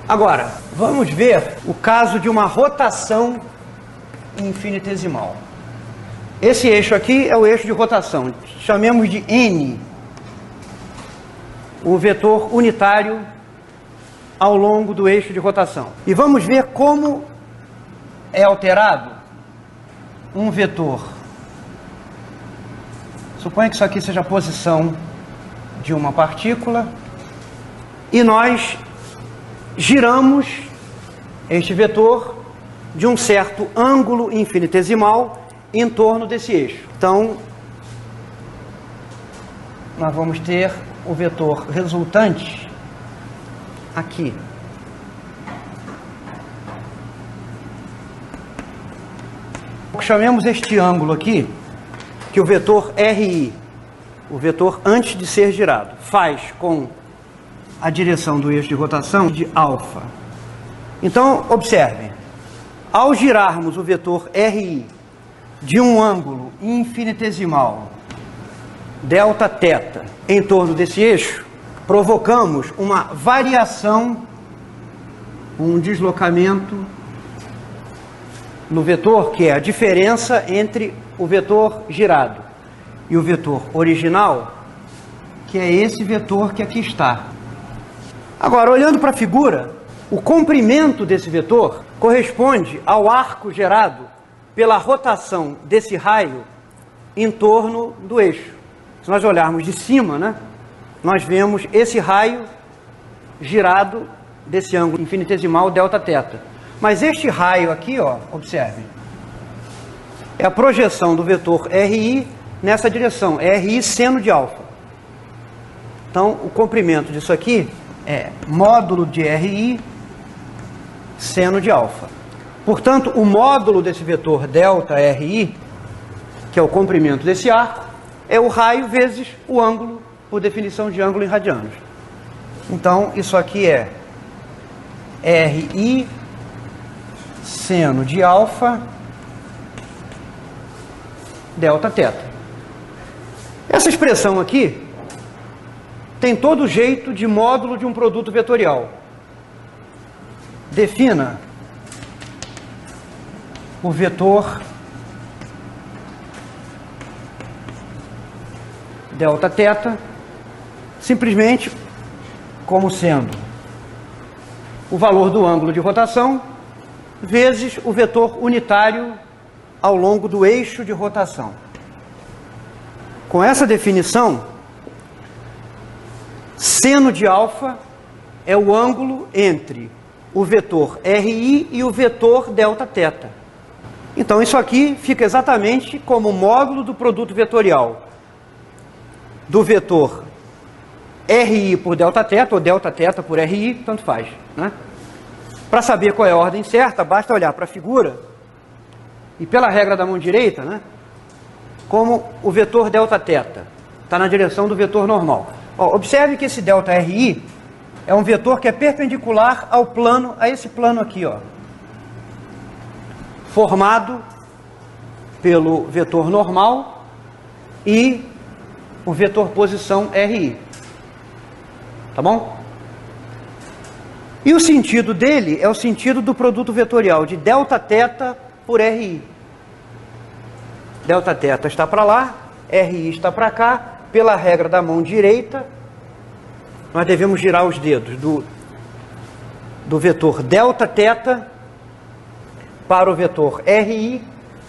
Agora, vamos ver o caso de uma rotação infinitesimal. Esse eixo aqui é o eixo de rotação. Chamemos de N, o vetor unitário ao longo do eixo de rotação. E vamos ver como é alterado um vetor. Suponha que isso aqui seja a posição de uma partícula e nós giramos este vetor de um certo ângulo infinitesimal em torno desse eixo. Então, nós vamos ter o vetor resultante aqui. Chamemos este ângulo aqui, que o vetor RI, o vetor antes de ser girado, faz com a direção do eixo de rotação de alfa. Então, observem, ao girarmos o vetor RI de um ângulo infinitesimal, delta θ, em torno desse eixo, provocamos uma variação, um deslocamento no vetor, que é a diferença entre o vetor girado e o vetor original, que é esse vetor que aqui está. Agora, olhando para a figura, o comprimento desse vetor corresponde ao arco gerado pela rotação desse raio em torno do eixo. Se nós olharmos de cima, né, nós vemos esse raio girado desse ângulo infinitesimal delta θ. Mas este raio aqui, ó, observem, é a projeção do vetor RI nessa direção, RI seno de alfa. Então, o comprimento disso aqui é módulo de RI seno de alfa. Portanto, o módulo desse vetor delta RI, que é o comprimento desse arco, é o raio vezes o ângulo, por definição de ângulo em radianos. Então, isso aqui é RI seno de alfa delta θ. Essa expressão aqui tem todo jeito de módulo de um produto vetorial. Defina o vetor delta θ simplesmente como sendo o valor do ângulo de rotação vezes o vetor unitário ao longo do eixo de rotação. Com essa definição, seno de alfa é o ângulo entre o vetor RI e o vetor delta θ. Então isso aqui fica exatamente como o módulo do produto vetorial do vetor RI por delta θ, ou delta θ por RI, tanto faz, né? Para saber qual é a ordem certa, basta olhar para a figura e pela regra da mão direita, né, como o vetor delta θ está na direção do vetor normal. Ó, observe que esse delta RI é um vetor que é perpendicular ao plano, a esse plano aqui, ó, formado pelo vetor normal e o vetor posição RI. Tá bom? E o sentido dele é o sentido do produto vetorial de delta θ por RI. Delta θ está para lá, RI está para cá. Pela regra da mão direita, nós devemos girar os dedos do vetor delta θ para o vetor RI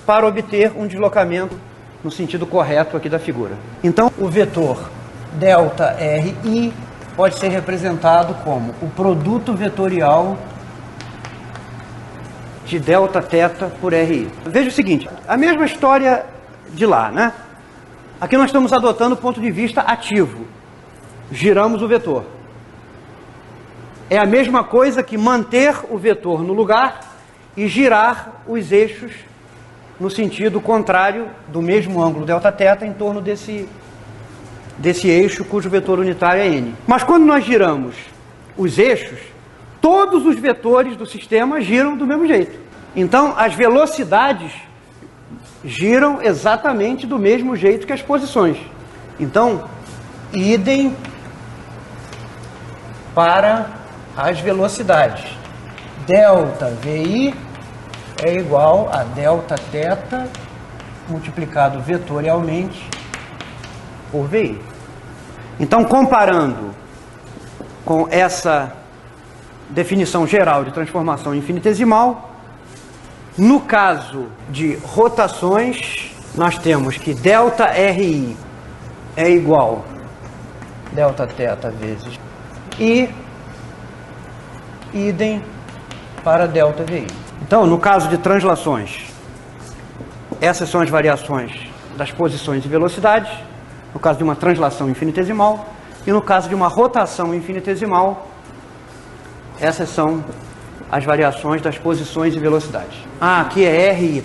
para obter um deslocamento no sentido correto aqui da figura. Então, o vetor delta RI pode ser representado como o produto vetorial de delta θ por RI. Veja o seguinte, a mesma história de lá, né? Aqui nós estamos adotando o ponto de vista ativo. Giramos o vetor. É a mesma coisa que manter o vetor no lugar e girar os eixos no sentido contrário do mesmo ângulo delta θ em torno desse eixo cujo vetor unitário é n. Mas quando nós giramos os eixos, todos os vetores do sistema giram do mesmo jeito. Então, as velocidades giram exatamente do mesmo jeito que as posições. Então, idem para as velocidades. Delta VI é igual a delta θ multiplicado vetorialmente por VI. Então, comparando com essa definição geral de transformação infinitesimal, no caso de rotações, nós temos que delta RI é igual a delta θ vezes I, idem para delta VI. Então, no caso de translações, essas são as variações das posições e velocidades, no caso de uma translação infinitesimal, e no caso de uma rotação infinitesimal, essas são as variações das posições e velocidades. Ah, aqui é RI.